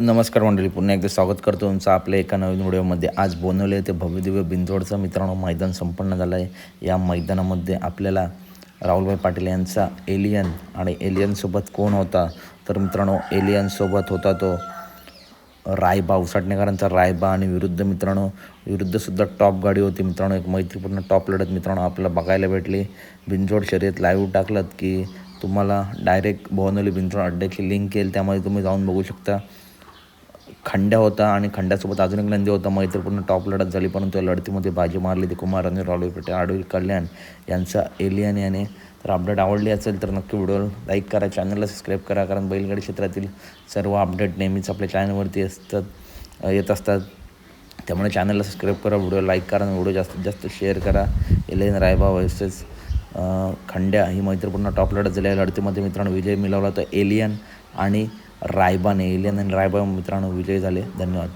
नमस्कार मंडळी, पुन्हा एकदा स्वागत करतो तुमचं आपल्या एका नवीन व्हिडिओमध्ये. आज बोनवले ते भव्यदिव्य बिंजोडचं मित्रांनो मैदान संपन्न झालं आहे. या मैदानामध्ये आपल्याला राहुलभाई पाटील यांचा एलियन आणि एलियनसोबत कोण होता, तर मित्रांनो एलियनसोबत होता तो रायबा, उसाटणेकरांचा रायबा. आणि विरुद्धसुद्धा टॉप गाडी होती मित्रांनो. एक मैत्रीपूर्ण टॉप लढत मित्रांनो आपल्याला बघायला भेटली. बिंजोड शर्यत लाईव्ह टाकलं की तुम्हाला डायरेक्ट बोनवली बिंजोड अड्ड्याची लिंक येईल, त्यामध्ये तुम्ही जाऊन बघू शकता. खंड्या होता आणि खंड्यासोबत अजून एक नंदी होता. मैत्रीपूर्ण टॉप लढत झाली, परंतु या लढतीमध्ये बाजी मारली ती कुमार आणि राहुल पेटे आडवी कल्याण यांचा एलियन याने. तर अपडेट आवडली असेल तर नक्की व्हिडिओ लाईक करा, चॅनलला सबस्क्राईब करा, कारण बैलगाडी क्षेत्रातील सर्व अपडेट नेहमीच आपल्या चॅनलवरती येत असतात. त्यामुळे चॅनलला सबस्क्राईब करा, व्हिडिओ लाईक करा आणि व्हिडिओ जास्तीत जास्त शेअर करा. एलियन रायबा वर्सेस खंड्या ही मैत्रीपूर्ण टॉप लढत झाली. या लढतीमध्ये मित्रांनो विजय मिळवला तर एलियन आणि रायबाने. एलियन आणि रायबा मित्रांनो विजयी झाले. धन्यवाद.